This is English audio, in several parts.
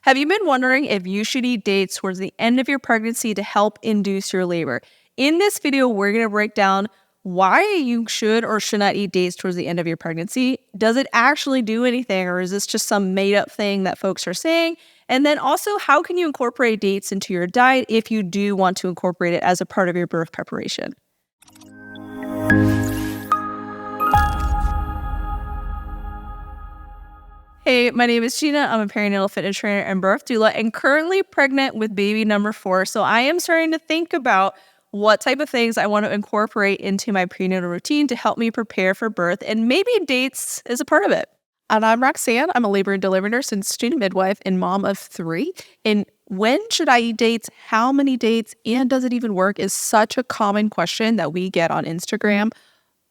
Have you been wondering if you should eat dates towards the end of your pregnancy to help induce your labor? In this video, we're going to break down why you should or should not eat dates towards the end of your pregnancy. Does it actually do anything, or is this just some made-up thing that folks are saying? And then also, how can you incorporate dates into your diet if you do want to incorporate it as a part of your birth preparation? Hey, my name is Gina. I'm a perinatal fitness trainer and birth doula and currently pregnant with baby number 4. So I am starting to think about what type of things I want to incorporate into my prenatal routine to help me prepare for birth, and maybe dates is a part of it. And I'm Roxanne. I'm a labor and delivery nurse and student midwife and mom of 3. And when should I eat dates? How many dates? And does it even work? Is such a common question that we get on Instagram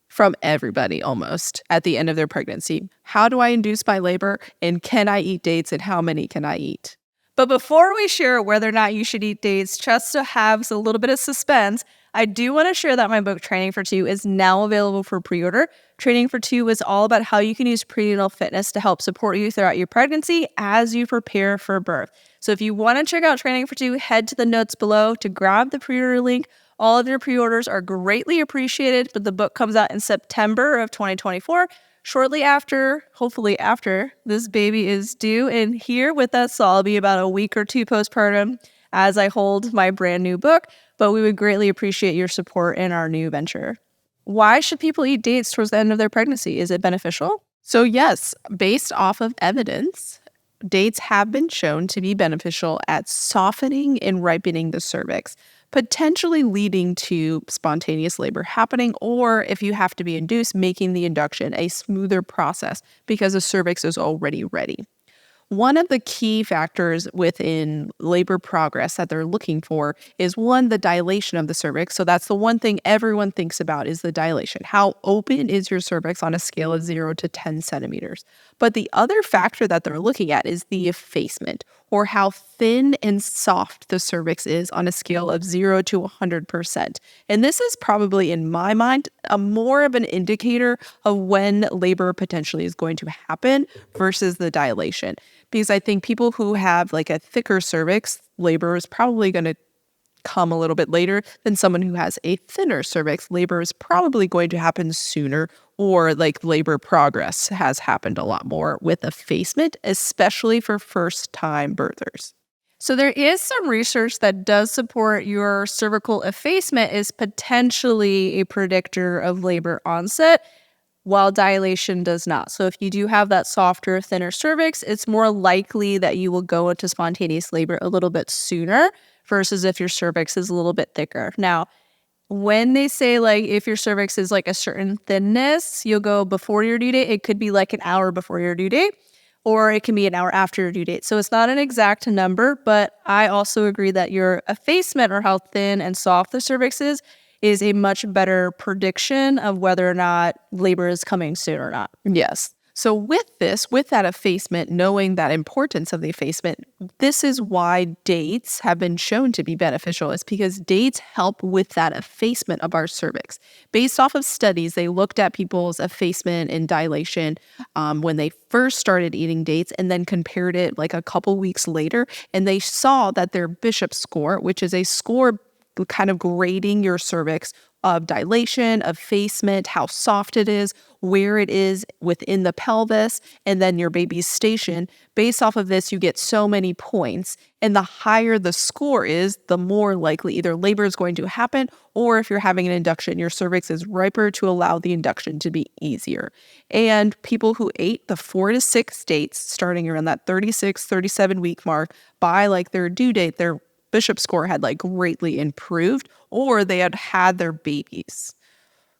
from everybody almost at the end of their pregnancy. How do I induce my labor? And can I eat dates? And how many can I eat? But before we share whether or not you should eat dates, just to have a little bit of suspense, I do want to share that my book, Training for Two, is now available for pre-order. Training for Two is all about how you can use prenatal fitness to help support you throughout your pregnancy as you prepare for birth. So if you want to check out Training for Two, head to the notes below to grab the pre-order link. All of your pre-orders are greatly appreciated, but the book comes out in September of 2024, shortly after, hopefully after, this baby is due and here with us. So I'll be about a week or 2 postpartum as I hold my brand new book, but we would greatly appreciate your support in our new venture. Why should people eat dates towards the end of their pregnancy? Is it beneficial? So yes, based off of evidence, dates have been shown to be beneficial at softening and ripening the cervix, potentially leading to spontaneous labor happening, or if you have to be induced, making the induction a smoother process because the cervix is already ready. One of the key factors within labor progress that they're looking for is, one, the dilation of the cervix. So that's the one thing everyone thinks about is the dilation. How open is your cervix on a scale of 0 to 10 centimeters? But the other factor that they're looking at is the effacement, or how thin and soft the cervix is on a scale of 0 to 100%. And this is probably, in my mind, a more of an indicator of when labor potentially is going to happen versus the dilation. Because I think people who have like a thicker cervix, labor is probably going to come a little bit later than someone who has a thinner cervix. Labor is probably going to happen sooner, or like labor progress has happened a lot more with effacement, especially for first-time birthers. So there is some research that does support your cervical effacement is potentially a predictor of labor onset, while dilation does not. So if you do have that softer, thinner cervix, it's more likely that you will go into spontaneous labor a little bit sooner versus if your cervix is a little bit thicker. Now, when they say like if your cervix is like a certain thinness, you'll go before your due date. It could be like an hour before your due date, or it can be an hour after your due date. So it's not an exact number, but I also agree that your effacement, or how thin and soft the cervix is a much better prediction of whether or not labor is coming soon or not. Yes. So with that effacement, knowing that importance of the effacement, this is why dates have been shown to be beneficial. It's because dates help with that effacement of our cervix. Based off of studies, they looked at people's effacement and dilation when they first started eating dates, and then compared it like a couple weeks later, and they saw that their Bishop score, which is a score kind of grading your cervix of dilation, effacement, how soft it is, where it is within the pelvis, and then your baby's station. Based off of this, you get so many points. And the higher the score is, the more likely either labor is going to happen, or if you're having an induction, your cervix is riper to allow the induction to be easier. And people who ate the 4 to 6 dates, starting around that 36, 37 week mark, by like their due date, their Bishop score had like greatly improved, or they had their babies.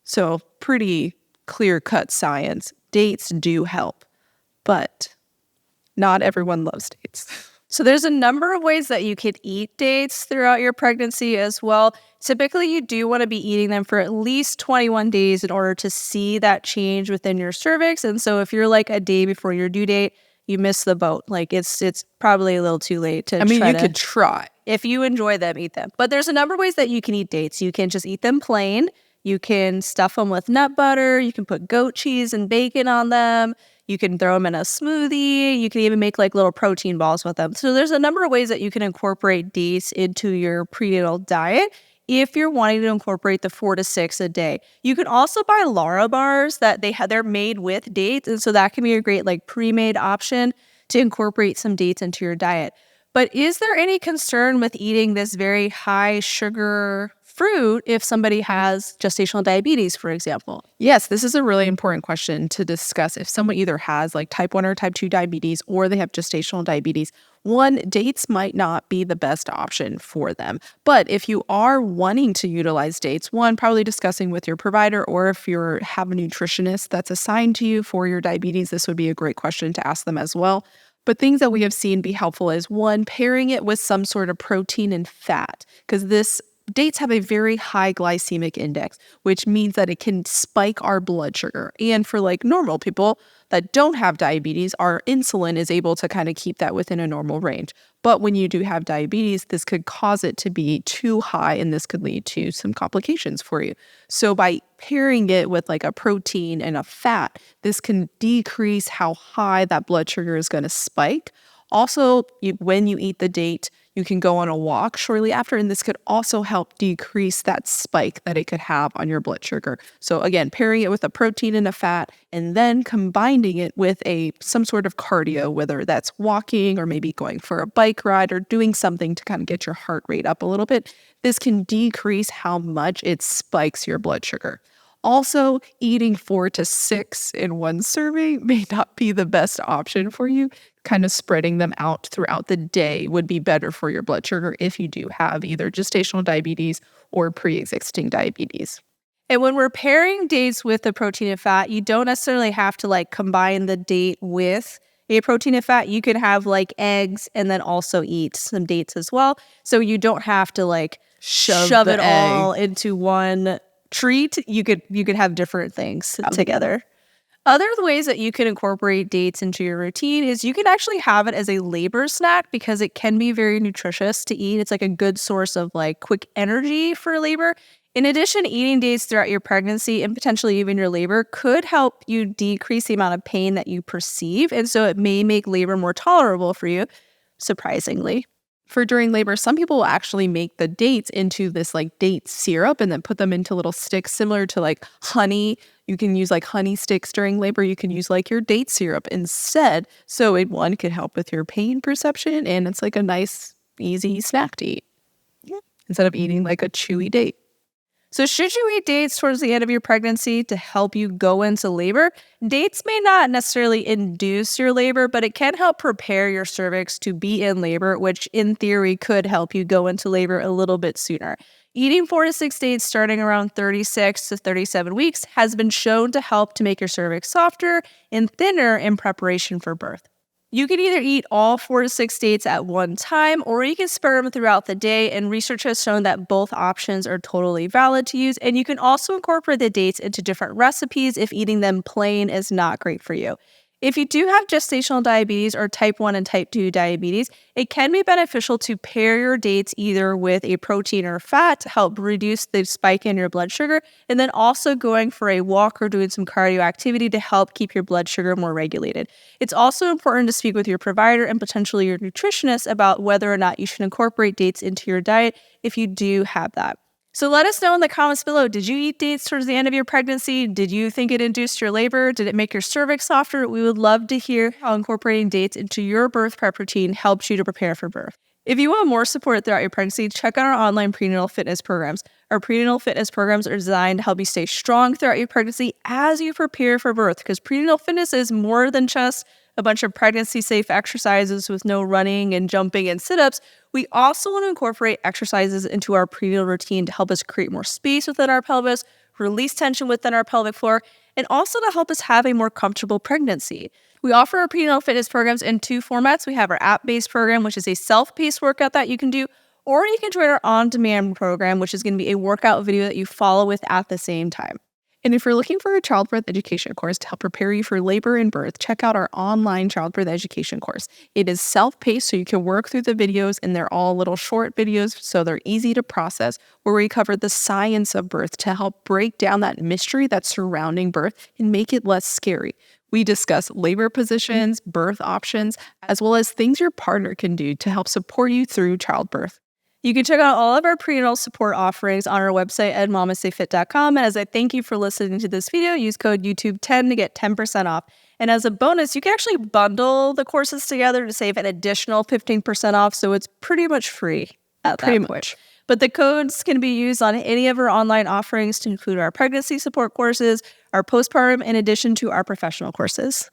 So pretty clear-cut science. Dates do help, but not everyone loves dates. So there's a number of ways that you could eat dates throughout your pregnancy as well. Typically, you do want to be eating them for at least 21 days in order to see that change within your cervix. And so if you're like a day before your due date, you miss the boat. Like it's probably a little too late to you could try. If you enjoy them, eat them. But there's a number of ways that you can eat dates. You can just eat them plain. You can stuff them with nut butter. You can put goat cheese and bacon on them. You can throw them in a smoothie. You can even make like little protein balls with them. So there's a number of ways that you can incorporate dates into your prenatal diet if you're wanting to incorporate the 4 to 6 a day. You can also buy Lara bars that they're made with dates, and so that can be a great like pre-made option to incorporate some dates into your diet. But is there any concern with eating this very high sugar fruit if somebody has gestational diabetes, for example? Yes, this is a really important question to discuss if someone either has like type 1 or type 2 diabetes or they have gestational diabetes. One, dates might not be the best option for them. But if you are wanting to utilize dates, one, probably discussing with your provider, or if you have a nutritionist that's assigned to you for your diabetes, this would be a great question to ask them as well. But things that we have seen be helpful is one, pairing it with some sort of protein and fat, because dates have a very high glycemic index, which means that it can spike our blood sugar. And for like normal people that don't have diabetes, our insulin is able to kind of keep that within a normal range. But when you do have diabetes, this could cause it to be too high, and this could lead to some complications for you. So by pairing it with like a protein and a fat, this can decrease how high that blood sugar is going to spike. Also, when you eat the date, you can go on a walk shortly after, and this could also help decrease that spike that it could have on your blood sugar. So again, pairing it with a protein and a fat, and then combining it with some sort of cardio, whether that's walking or maybe going for a bike ride or doing something to kind of get your heart rate up a little bit, this can decrease how much it spikes your blood sugar. Also, eating 4 to 6 in one serving may not be the best option for you. Kind of spreading them out throughout the day would be better for your blood sugar if you do have either gestational diabetes or pre-existing diabetes. And when we're pairing dates with the protein and fat, you don't necessarily have to like combine the date with a protein and fat. You can have like eggs and then also eat some dates as well. So you don't have to like shove it all into one treat. You could have different things together. Other ways that you can incorporate dates into your routine is you can actually have it as a labor snack because it can be very nutritious to eat. It's like a good source of like quick energy for labor. In addition, eating dates throughout your pregnancy and potentially even your labor could help you decrease the amount of pain that you perceive. And so it may make labor more tolerable for you, surprisingly. For during labor, some people will actually make the dates into this like date syrup and then put them into little sticks similar to like honey. You can use like honey sticks during labor. You can use like your date syrup instead. So one could help with your pain perception, and it's like a nice, easy snack to eat instead of eating like a chewy date. So should you eat dates towards the end of your pregnancy to help you go into labor? Dates may not necessarily induce your labor, but it can help prepare your cervix to be in labor, which in theory could help you go into labor a little bit sooner. Eating 4 to 6 dates starting around 36 to 37 weeks has been shown to help to make your cervix softer and thinner in preparation for birth. You can either eat all 4 to 6 dates at one time, or you can spare them throughout the day, and research has shown that both options are totally valid to use, and you can also incorporate the dates into different recipes if eating them plain is not great for you. If you do have gestational diabetes or type 1 and type 2 diabetes, it can be beneficial to pair your dates either with a protein or fat to help reduce the spike in your blood sugar, and then also going for a walk or doing some cardio activity to help keep your blood sugar more regulated. It's also important to speak with your provider and potentially your nutritionist about whether or not you should incorporate dates into your diet if you do have that. So let us know in the comments below, did you eat dates towards the end of your pregnancy? Did you think it induced your labor? Did it make your cervix softer? We would love to hear how incorporating dates into your birth prep routine helps you to prepare for birth. If you want more support throughout your pregnancy, check out our online prenatal fitness programs. Our prenatal fitness programs are designed to help you stay strong throughout your pregnancy as you prepare for birth, because prenatal fitness is more than just a bunch of pregnancy-safe exercises with no running and jumping and sit-ups. We also want to incorporate exercises into our prenatal routine to help us create more space within our pelvis, release tension within our pelvic floor, and also to help us have a more comfortable pregnancy. We offer our prenatal fitness programs in 2 formats. We have our app-based program, which is a self-paced workout that you can do, or you can join our on-demand program, which is going to be a workout video that you follow with at the same time. And if you're looking for a childbirth education course to help prepare you for labor and birth, check out our online childbirth education course. It is self-paced, so you can work through the videos, and they're all little short videos, so they're easy to process, where we cover the science of birth to help break down that mystery that's surrounding birth and make it less scary. We discuss labor positions, birth options, as well as things your partner can do to help support you through childbirth. You can check out all of our prenatal support offerings on our website at mamastayfit.com. And as a thank you for listening to this video, use code YouTube10 to get 10% off. And as a bonus, you can actually bundle the courses together to save an additional 15% off. So it's pretty much free at that point. But the codes can be used on any of our online offerings to include our pregnancy support courses, our postpartum, in addition to our professional courses.